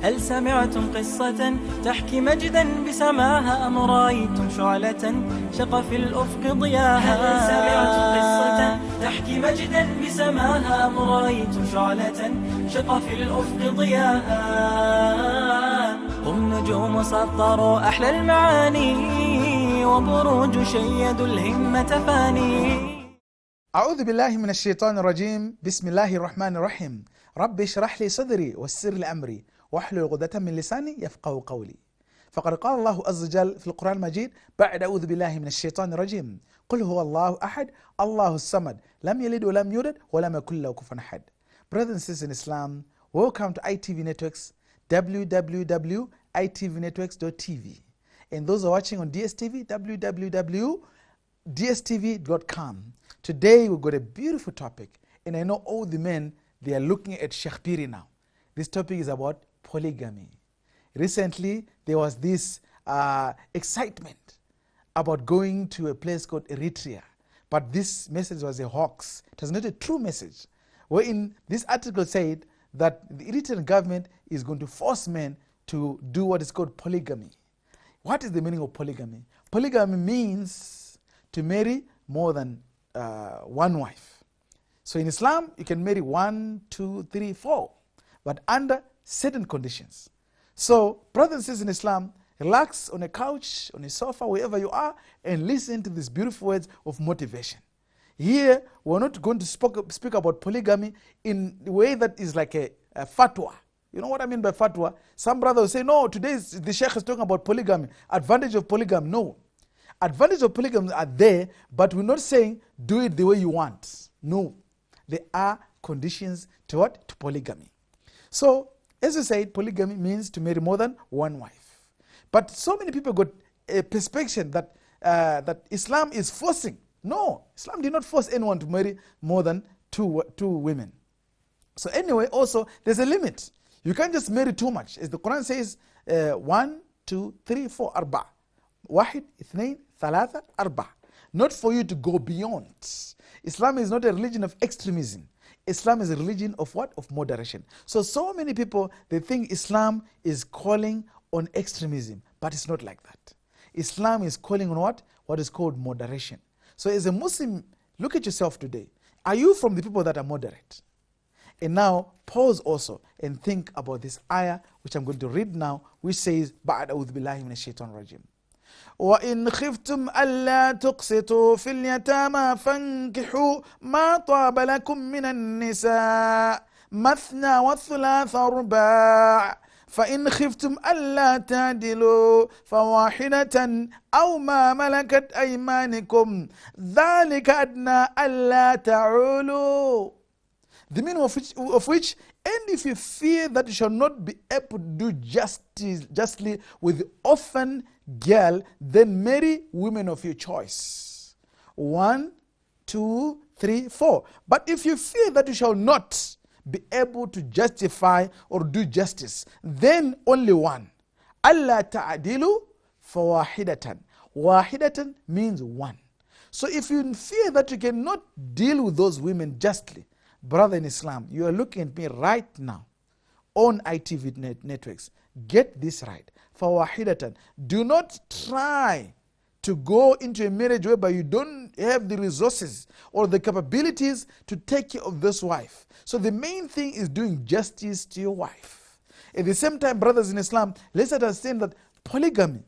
هل سمعتم قصة تحكي مجدا بسماها أم رأيتم شعلة شق في الأفق ضياها؟ هل سمعتم قصة تحكي مجدا بسماها أم رأيتم شعلة شق في الأفق ضياها؟ هم نجوم سطروا أحلى المعاني وبروج شيدوا الهمة فاني. أعوذ بالله من الشيطان الرجيم. بسم الله الرحمن الرحيم. رب اشرح لي صدري ويسر لي أمري واحلل عقدة من لساني يفقهوا قولي. فقد قال الله عز وجل في القرآن المجيد بعد أعوذ بالله من الشيطان الرجيم: قل هو الله أحد الله الصمد لم يلد ولم يولد ولم يكن له كفوا أحد. Brothers and sisters in Islam, welcome to ITV Networks, www.itvnetworks.tv. And those who are watching on DSTV, www.dstv.com. Today we've got a beautiful topic, and I know all the men, they are looking at Sheikh Phiri now. This topic is about polygamy. Recently, there was this excitement about going to a place called Eritrea, but this message was a hoax. It was not a true message. Wherein this article said that the Eritrean government is going to force men to do what is called polygamy. What is the meaning of polygamy? Polygamy means to marry more than one wife. So in Islam, you can marry 1, 2, 3, 4, but under certain conditions. So, brothers and sisters in Islam, relax on a couch, on a sofa, wherever you are, and listen to these beautiful words of motivation. Here, we're not going to speak about polygamy in a way that is like a fatwa. You know what I mean by fatwa? Some brothers will say, no, today the Sheikh is talking about polygamy. Advantage of polygamy. No. Advantage of polygamy are there, but we're not saying do it the way you want. No. There are conditions to what? To polygamy. So, as we said, polygamy means to marry more than one wife. But so many people got a perception that that Islam is forcing. No, Islam did not force anyone to marry more than two women. So anyway, also, there's a limit. You can't just marry too much. As the Quran says, 1, 2, 3, 4, 4. واحد, اثنين, ثلاثة, أربعة. Not for you to go beyond. Islam is not a religion of extremism. Islam is a religion of what? Of moderation. So many people, they think Islam is calling on extremism, but it's not like that. Islam is calling on what? What is called moderation. So as a Muslim, look at yourself today. Are you from the people that are moderate? And now, pause also and think about this ayah, which I'm going to read now, which says, بعد أعوذ بالله من الشيطان الرجيم. وإن خفتم ألا تقسطوا في اليتامى فانكحوا ما طاب لكم من النساء مثنى وثلاث ورباع فإن خفتم ألا تعدلوا فواحدة أو ما ملكت أيمانكم ذلك أدنى ألا تعولوا. The meaning of which, and if you fear that you shall not be able to do justly with the orphan girl, then marry women of your choice. 1, 2, 3, 4. But if you fear that you shall not be able to justify or do justice, then only one. Allah ta'adilu fawahidatan. Wahidatan means one. So if you fear that you cannot deal with those women justly, brother in Islam, you are looking at me right now on ITV networks. Get this right. Fawahidatan. Do not try to go into a marriage whereby you don't have the resources or the capabilities to take care of this wife. So the main thing is doing justice to your wife. At the same time, brothers in Islam, let's understand that polygamy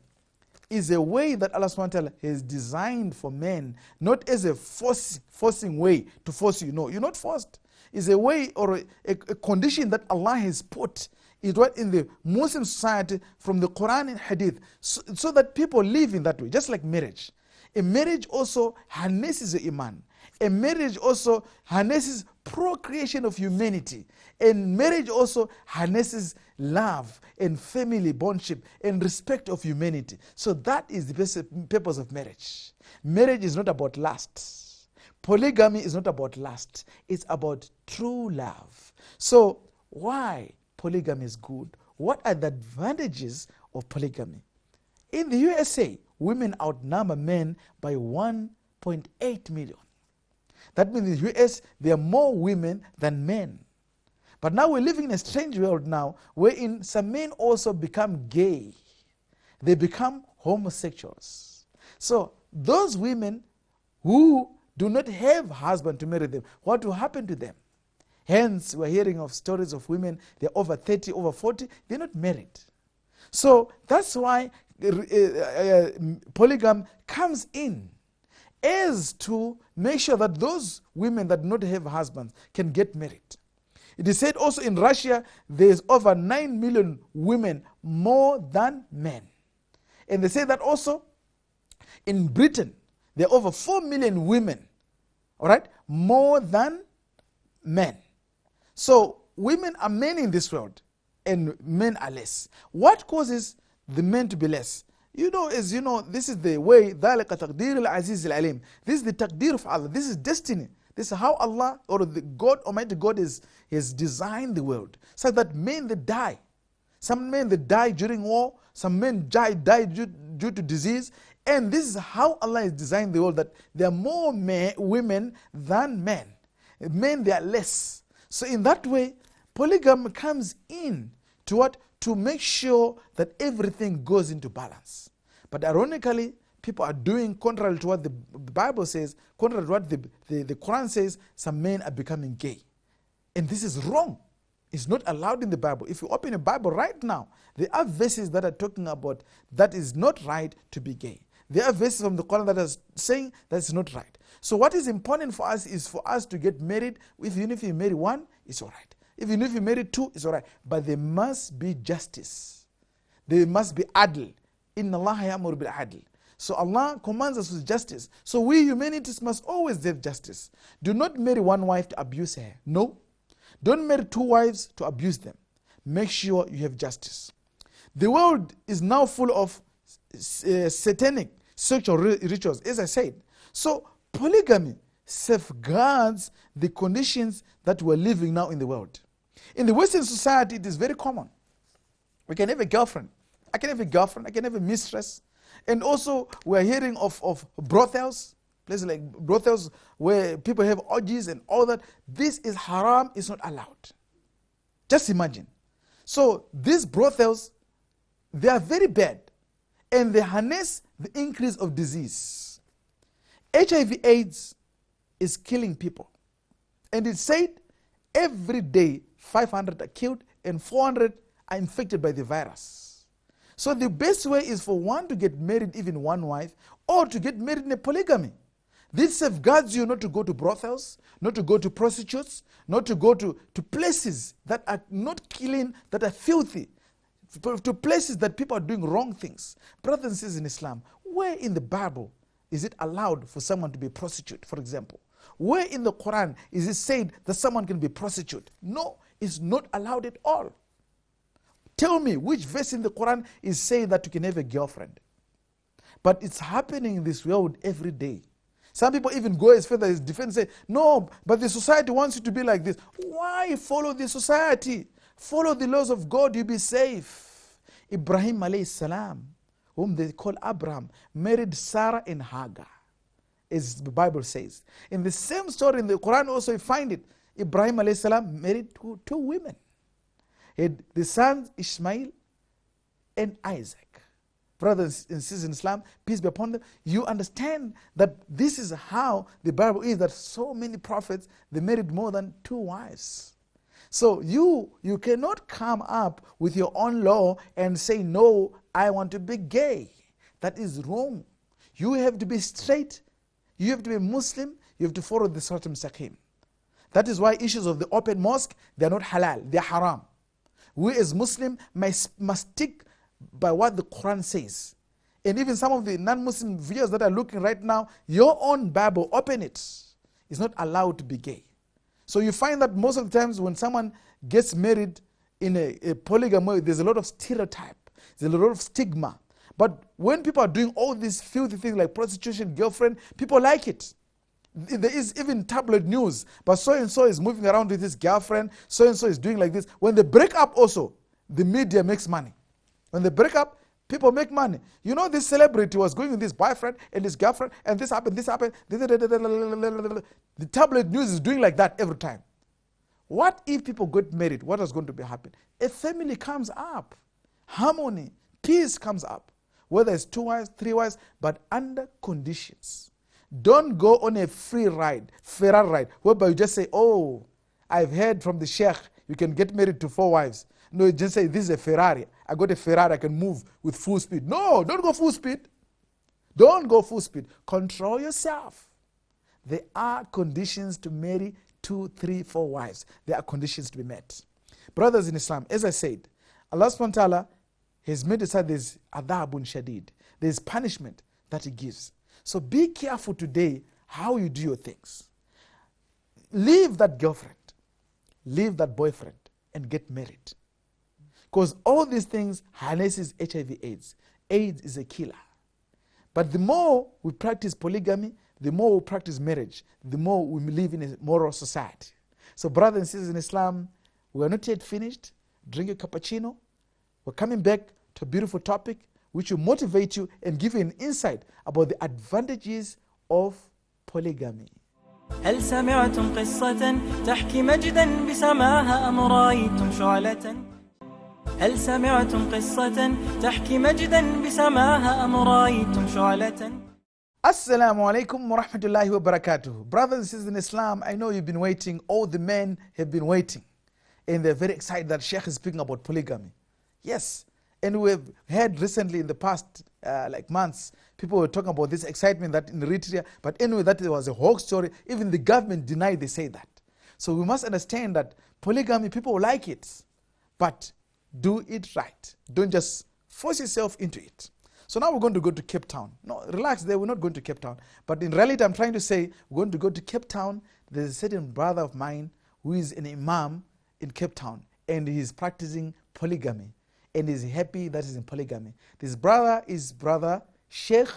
is a way that Allah subhanahu wa ta'ala has designed for men, not as a forcing way to force you. No, you're not forced. It's a way or a condition that Allah has put in the Muslim society from the Quran and Hadith, so that people live in that way, just like marriage. A marriage also harnesses the iman. A marriage also harnesses procreation of humanity. And marriage also harnesses love and family bondship and respect of humanity. So that is the purpose of marriage. Marriage is not about lust. Polygamy is not about lust. It's about true love. So why polygamy is good? What are the advantages of polygamy? In the USA, women outnumber men by 1.8 million. That means in the US, there are more women than men. But now we're living in a strange world now, wherein some men also become gay. They become homosexuals. So those women who do not have husband to marry them, what will happen to them? Hence, we're hearing of stories of women, they're over 30, over 40, they're not married. So that's why polygamy comes in, as to make sure that those women that do not have husbands can get married. It is said also in Russia, there's over 9 million women more than men. And they say that also in Britain, there are over 4 million women, all right, more than men. So women are many in this world, and men are less. What causes the men to be less? You know, as you know, this is the way, ذَلِكَ تَقْدِيرُ الْعَزِيزِ الْعَلِيمِ. This is the taqdeer of Allah. This is destiny. This is how Allah, or the God, Almighty God, has designed the world. So that men, they die. Some men, they die during war. Some men die due to disease. And this is how Allah has designed the world, that there are more women than men. Men, they are less. So in that way, polygamy comes in to what? To make sure that everything goes into balance. But ironically, people are doing contrary to what the Bible says, contrary to what the Quran says. Some men are becoming gay. And this is wrong. It's not allowed in the Bible. If you open a Bible right now, there are verses that are talking about that is not right to be gay. There are verses from the Quran that are saying that's not right. So what is important for us is for us to get married. Even if you marry one, it's all right. Even if you marry two, it's all right. But there must be justice. There must be adl. Inna Allah ya'muru bil adl. So Allah commands us with justice. So we humanities must always have justice. Do not marry one wife to abuse her. No. Don't marry two wives to abuse them. Make sure you have justice. The world is now full of satanic sexual rituals, as I said. So polygamy safeguards the conditions that we're living now in the world. In the Western society, it is very common. We can have a girlfriend. I can have a girlfriend. I can have a mistress. And also, we're hearing of brothels, places like brothels where people have orgies and all that. This is haram, it's not allowed. Just imagine. So these brothels, they are very bad, and they harness the increase of disease. HIV/AIDS is killing people. And it's said every day 500 are killed and 400 are infected by the virus. So the best way is for one to get married, even one wife, or to get married in a polygamy. This safeguards you not to go to brothels, not to go to prostitutes, not to go to places that are not clean, that are filthy, to places that people are doing wrong things. Brothers and sisters in Islam, where in the Bible is it allowed for someone to be a prostitute, for example? Where in the Quran is it said that someone can be a prostitute? No, it's not allowed at all. Tell me which verse in the Quran is saying that you can have a girlfriend. But it's happening in this world every day. Some people even go as far as defend, say, no, but the society wants you to be like this. Why follow the society? Follow the laws of God, you'll be safe. Ibrahim alayhi salam, whom they call Abraham, married Sarah and Hagar, as the Bible says. In the same story in the Quran also you find it. Ibrahim alayhi salam married two women. He had the sons Ishmael and Isaac. Brothers and sisters in Islam, peace be upon them, you understand that this is how the Bible is, that so many prophets, they married more than two wives. So you cannot come up with your own law and say, no, I want to be gay. That is wrong. You have to be straight. You have to be Muslim. You have to follow the Surat al-Mustaqim. That is why issues of the open mosque, they are not halal, they are haram. We as Muslims must stick by what the Quran says. And even some of the non-Muslim viewers that are looking right now, your own Bible, open it. It's not allowed to be gay. So you find that most of the times when someone gets married in a polygamy, there's a lot of stereotype, there's a lot of stigma. But when people are doing all these filthy things like prostitution, girlfriend, people like it. There is even tabloid news, but so-and-so is moving around with his girlfriend, so-and-so is doing like this. When they break up also, the media makes money. When they break up, people make money. You know, this celebrity was going with this boyfriend and his girlfriend, and this happened. The tabloid news is doing like that every time. What if people got married? What is going to be happening? A family comes up. Harmony, peace comes up. Whether it's 2 wives, 3 wives, but under conditions. Don't go on a free ride, Ferrari ride, whereby you just say, oh, I've heard from the Sheikh, you can get married to 4 wives. No, you just say, this is a Ferrari. I got a Ferrari, I can move with full speed. No, don't go full speed. Don't go full speed. Control yourself. There are conditions to marry 2, 3, 4 wives. There are conditions to be met. Brothers in Islam, as I said, Allah subhanahu wa ta'ala has made it so there's adhabun shadid. There's punishment that He gives. So be careful today how you do your things. Leave that girlfriend, leave that boyfriend, and get married. Because all these things harnesses HIV AIDS. AIDS is a killer. But the more we practice polygamy, the more we practice marriage, the more we live in a moral society. So brothers and sisters in Islam, we are not yet finished. Drink a cappuccino. We're coming back to a beautiful topic which will motivate you and give you an insight about the advantages of polygamy. هل سمعتم قصة تحكي مجدا بسماها أم رأيتم شعلة؟ هل سمعتم قصة تحكي مجدا بسماها أم رأيتم شعلة؟ Assalamu alaikum wa rahmatullahi wa barakatuh. Brothers and sisters in Islam, I know you've been waiting. All the men have been waiting. And they're very excited that Sheikh is speaking about polygamy. Yes. And we've heard recently in the past months, people were talking about this excitement that in Eritrea, but anyway, that was a hoax story. Even the government denied they say that. So we must understand that polygamy, people like it, but do it right. Don't just force yourself into it. So now we're going to go to Cape Town. No, relax there, we're not going to Cape Town. But in reality, I'm trying to say, we're going to go to Cape Town. There's a certain brother of mine who is an imam in Cape Town, and he's practicing polygamy. And he's happy that he's in polygamy. This brother is brother Sheikh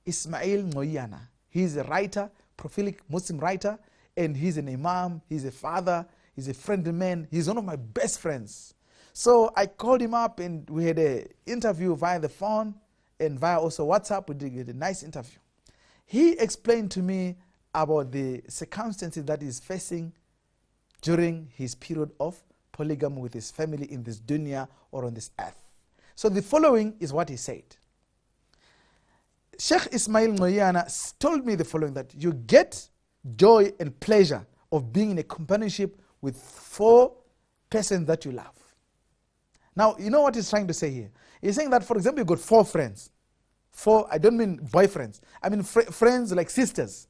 Ismail Ngoyana. He's a writer, prolific Muslim writer, and he's an imam, he's a father, he's a friendly man. He's one of my best friends. So I called him up and we had an interview via the phone and via also WhatsApp. We did a nice interview. He explained to me about the circumstances that he's facing during his period of polygamy with his family in this dunya or on this earth. So the following is what he said. Sheikh Ismail Ngoyana told me the following, that you get joy and pleasure of being in a companionship with 4 persons that you love. Now, you know what he's trying to say here? He's saying that, for example, you got 4 friends. 4, I don't mean boyfriends. I mean friends like sisters.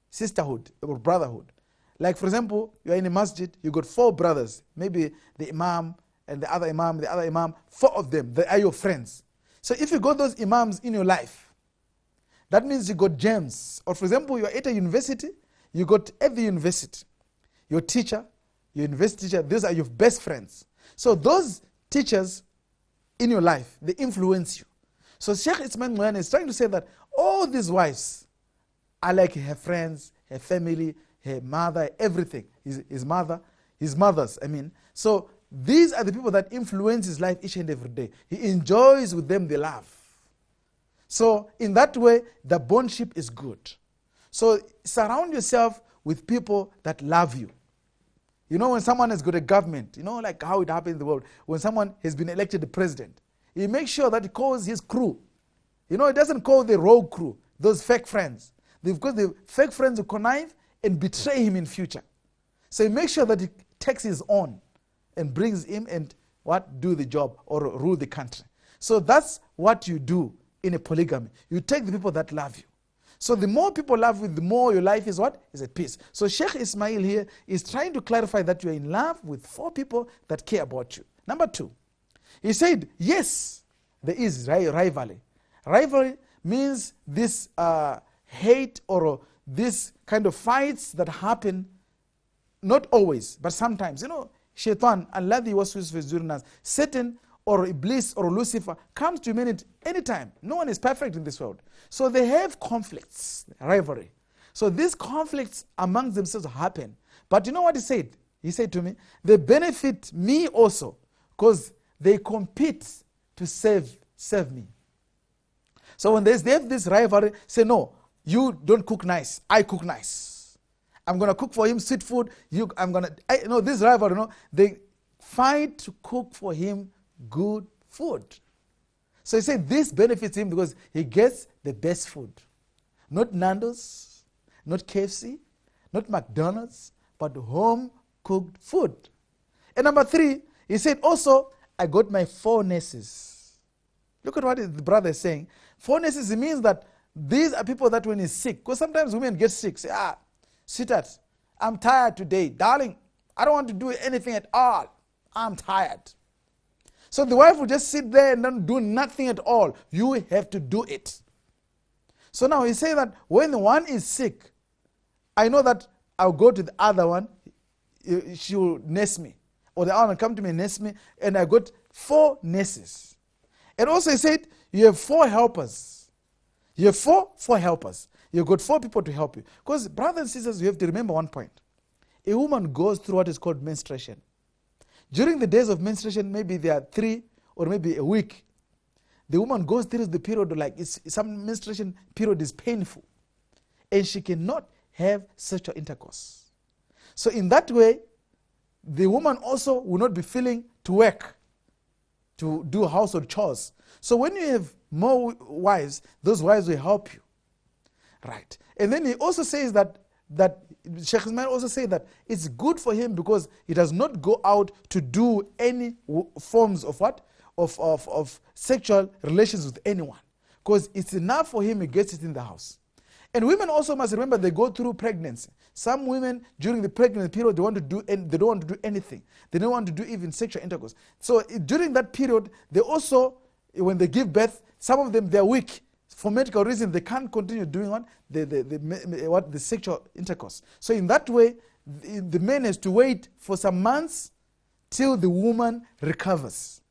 Sisterhood or brotherhood. Like, for example, you're in a masjid, you got 4 brothers. Maybe the imam and the other imam, 4 of them, they are your friends. So if you got those imams in your life, that means you got gems. Or for example, you're at a university, you got at the university, your teacher, your university teacher, these are your best friends. So those teachers in your life, they influence you. So Sheikh Ismail Ngoyana is trying to say that all these wives are like her friends, her family, her mother, everything. His mothers, I mean. So these are the people that influence his life each and every day. He enjoys with them the love. So in that way, the bondship is good. So surround yourself with people that love you. You know, when someone has got a government, you know, like how it happens in the world, when someone has been elected the president, he makes sure that he calls his crew. You know, he doesn't call the rogue crew, those fake friends. They've got the fake friends who connive and betray him in future. So he makes sure that he takes his own and brings him and do the job or rule the country. So that's what you do in a polygamy. You take the people that love you. So the more people love you, the more your life is what? Is at peace. So Sheikh Ismail here is trying to clarify that you are in love with 4 people that care about you. Number 2, he said, yes, there is rivalry. Rivalry means this hate or this kind of fights that happen, not always, but sometimes. You know, Shaitan, alladhi waswis fi sudurin nas, Satan or Iblis or Lucifer comes to humanity anytime. No one is perfect in this world. So they have conflicts, rivalry. So these conflicts amongst themselves happen. But you know what he said? He said to me, they benefit me also because they compete to serve me. So when they have this rivalry, say, no, you don't cook nice, I cook nice. I'm going to cook for him sweet food. This rival, they fight to cook for him good food. So he said this benefits him because he gets the best food. Not Nando's, not KFC, not McDonald's, but home-cooked food. And number 3, he said also, I got my 4 nurses. Look at what the brother is saying. 4 nurses, it means that these are people that when he's sick, because sometimes women get sick, say, sweetheart, I'm tired today. Darling, I don't want to do anything at all. I'm tired. So the wife will just sit there and don't do nothing at all. You have to do it. So now he says that when the one is sick, I know that I'll go to the other one, she will nurse me. Or the other one will come to me and nurse me, and I got 4 nurses. And also he said, you have 4 helpers. You have four helpers. You've got 4 people to help you. Because brothers and sisters, you have to remember one point. A woman goes through what is called menstruation. During the days of menstruation, maybe there are 3 or maybe a week. The woman goes through the period some menstruation period is painful. And she cannot have sexual intercourse. So in that way, the woman also will not be feeling to work, to do household chores. So when you have more wives, those wives will help you. Right. And then he also says that Sheikh Ismail also says that it's good for him because he does not go out to do any forms of what? Of sexual relations with anyone. Because it's enough for him, he gets it in the house. And women also must remember they go through pregnancy. Some women during the pregnancy period they don't want to do anything. They don't want to do even sexual intercourse. So during that period, they also, when they give birth, some of them they're weak. For medical reasons, they can't continue doing the sexual intercourse. So in that way, the man has to wait for some months till the woman recovers.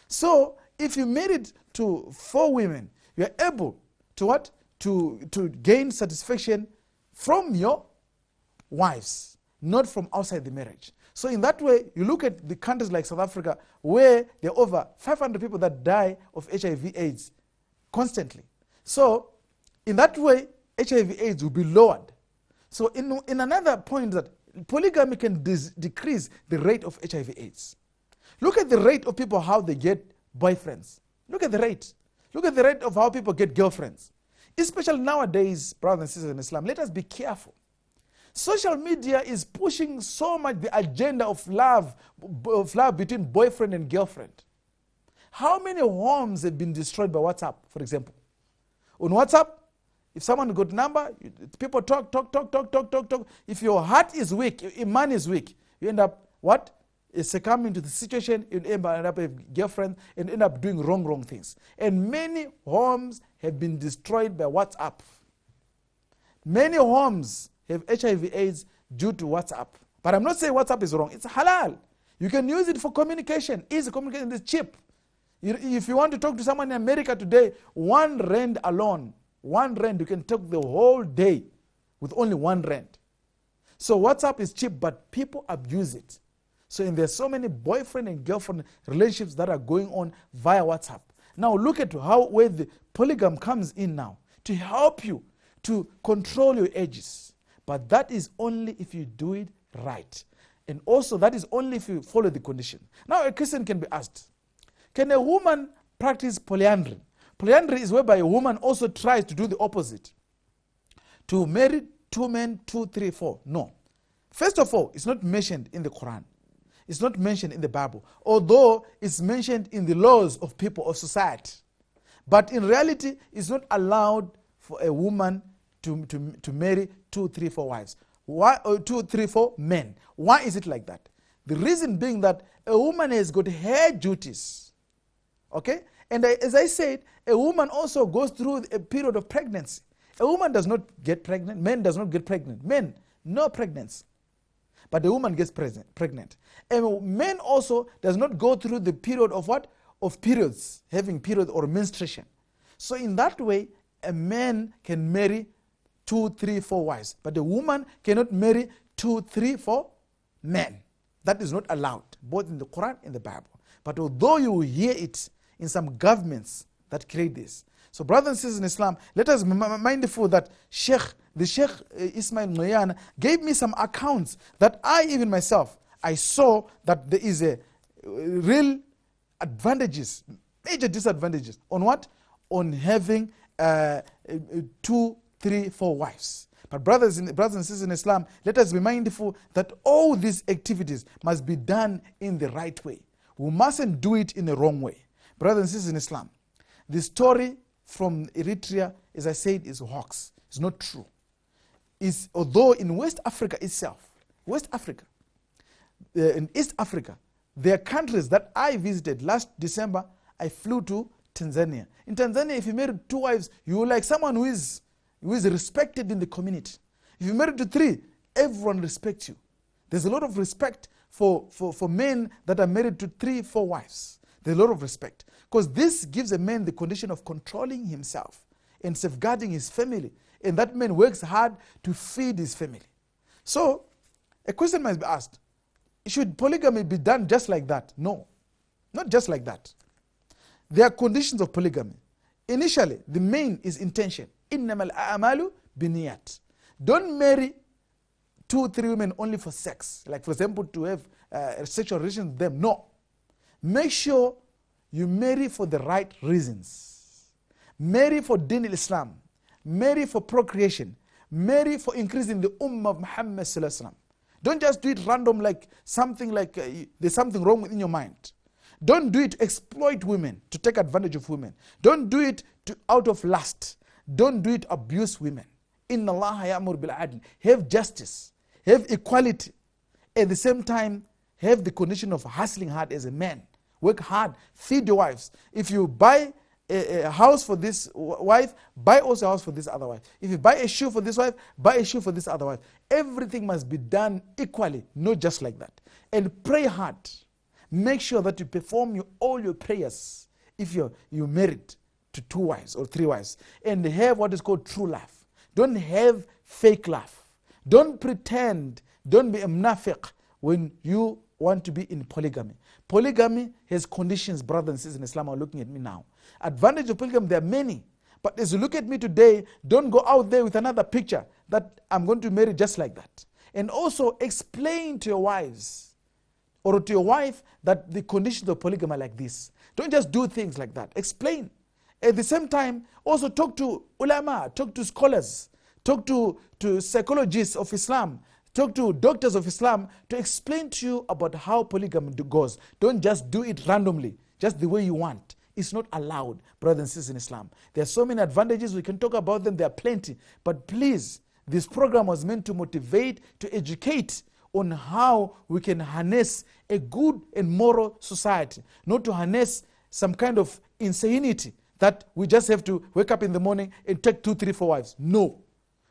So if you're married to 4 women, you're able to what? To gain satisfaction from your wives, not from outside the marriage. So in that way, you look at the countries like South Africa, where there are over 500 people that die of HIV/AIDS constantly. So in that way, HIV/AIDS will be lowered. So in another point that polygamy can decrease the rate of HIV/AIDS. Look at the rate of people, how they get boyfriends. Look at the rate. Look at the rate of how people get girlfriends. Especially nowadays, brothers and sisters in Islam, let us be careful. Social media is pushing so much the agenda of love between boyfriend and girlfriend. How many homes have been destroyed by WhatsApp, for example? On WhatsApp, if someone got number, people talk. If your heart is weak, your iman is weak, you end up what? Succumbing to the situation, you end up with a girlfriend and end up doing wrong things. And many homes have been destroyed by WhatsApp. Many homes have HIV/AIDS due to WhatsApp. But I'm not saying WhatsApp is wrong. It's halal. You can use it for communication. Easy communication is cheap. If you want to talk to someone in America today, R1 alone, R1, you can talk the whole day with only R1. So WhatsApp is cheap, but people abuse it. So there's so many boyfriend and girlfriend relationships that are going on via WhatsApp. Now look at where the polygamy comes in now, to help you to control your urges. But that is only if you do it right. And also that is only if you follow the condition. Now a question can be asked, can a woman practice polyandry? Polyandry is whereby a woman also tries to do the opposite. To marry 2 men, 2, 3, 4. No. First of all, it's not mentioned in the Quran. It's not mentioned in the Bible, although it's mentioned in the laws of people, of society. But in reality, it's not allowed for a woman to marry 2, 3, 4 wives. Why? Or 2, 3, 4 men. Why is it like that? The reason being that a woman has got her duties. Okay? And as I said, a woman also goes through a period of pregnancy. A woman does not get pregnant. Men does not get pregnant. Men, no pregnancy. But the woman gets pregnant. And men also does not go through the period of what? Of periods, having period or menstruation. So in that way, a man can marry 2, 3, 4 wives. But a woman cannot marry 2, 3, 4 men. That is not allowed, both in the Quran and the Bible. But although you hear it in some governments that create this, So brothers and sisters in Islam, let us be mindful that the Sheikh Ismail Noyan gave me some accounts that I even myself, I saw that there is a real advantages, major disadvantages. On what? On having 2, 3, 4 wives. But brothers and sisters in Islam, let us be mindful that all these activities must be done in the right way. We mustn't do it in the wrong way. Brothers and sisters in Islam, the story from Eritrea, as I said, is a hoax. It's not true. Although in West Africa itself, in East Africa, there are countries that I visited. Last December, I flew to Tanzania. In Tanzania, if you marry 2 wives, you are like someone who is respected in the community. If you marry to 3, everyone respects you. There's a lot of respect for men that are married to 3, 4 wives. There's a lot of respect. Because this gives a man the condition of controlling himself and safeguarding his family. And that man works hard to feed his family. So, a question must be asked. Should polygamy be done just like that? No, not just like that. There are conditions of polygamy. Initially, the main is intention. إِنَّمَا الْأَعْمَالُ بِنِيَّةٍ. Don't marry 2, 3 women only for sex. Like for example, to have sexual relations with them. No. Make sure you marry for the right reasons. Marry for Din al-Islam. Marry for procreation. Marry for increasing the ummah of Muhammad sallallahu alaihi wasallam. Don't just do it random like something like there's something wrong within your mind. Don't do it to exploit women, to take advantage of women. Don't do it out of lust. Don't do it to abuse women. Inna Allah ya'mur bil adl. Have justice. Have equality. At the same time, have the condition of hustling hard as a man. Work hard. Feed your wives. If you buy a house for this wife, buy also a house for this other wife. If you buy a shoe for this wife, buy a shoe for this other wife. Everything must be done equally, not just like that. And pray hard. Make sure that you perform all your prayers if you're married to 2 wives or 3 wives. And have what is called true love. Don't have fake love. Don't pretend. Don't be a mnafiq when you want to be in polygamy. Polygamy has conditions. Brothers and sisters in Islam are looking at me now. Advantage of polygamy, there are many. But as you look at me today, don't go out there with another picture that I'm going to marry just like that. And also explain to your wives or to your wife that the conditions of polygamy are like this. Don't just do things like that. Explain. At the same time, also talk to ulama, talk to scholars, talk to psychologists of Islam, talk to doctors of Islam to explain to you about how polygamy goes. Don't just do it randomly, just the way you want. It's not allowed, brothers and sisters in Islam. There are so many advantages, we can talk about them, there are plenty. But please, this program was meant to motivate, to educate on how we can harness a good and moral society, not to harness some kind of insanity that we just have to wake up in the morning and take 2, 3, 4 wives. No.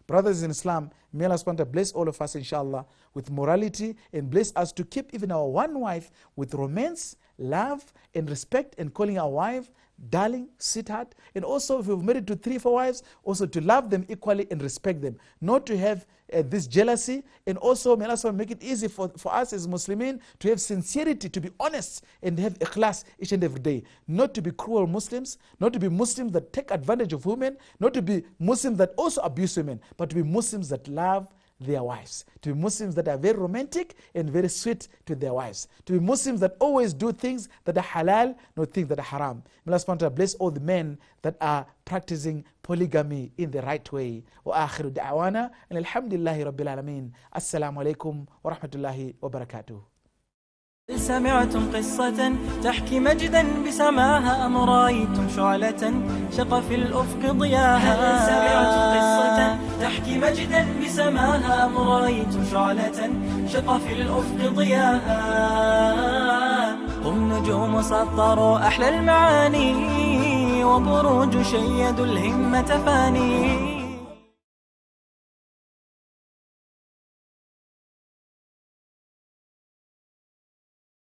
Brothers in Islam, may Allah subhanahu wa ta'ala bless all of us, inshallah, with morality, and bless us to keep even our one wife with romance, love, and respect, and calling our wife darling, sweetheart. And also, if we've married to 3, 4 wives, also to love them equally and respect them. Not to have this jealousy. And also, may Allah make it easy for us as Muslimin to have sincerity, to be honest, and have ikhlas each and every day. Not to be cruel Muslims, not to be Muslims that take advantage of women, not to be Muslims that also abuse women, but to be Muslims that love their wives, to be Muslims that are very romantic and very sweet to their wives, to be Muslims that always do things that are halal, not things that are haram. May Allah subhanahu wa ta'ala bless all the men that are practicing polygamy in the right way. Wa akhiru da'wana and alhamdulillahi rabbil alameen. Assalamu alaikum wa rahmatullahi wa barakatuh. سمعتم قصة تحكي مجدا بسماها أم رأيتم شعلة شق في الأفق ضياها سمعتم قصة تحكي مجدا بسماها أم رأيتم شعلة شق في الأفق ضياها هم نجوم سطروا أحلى المعاني وبروج شيدوا الهمة فاني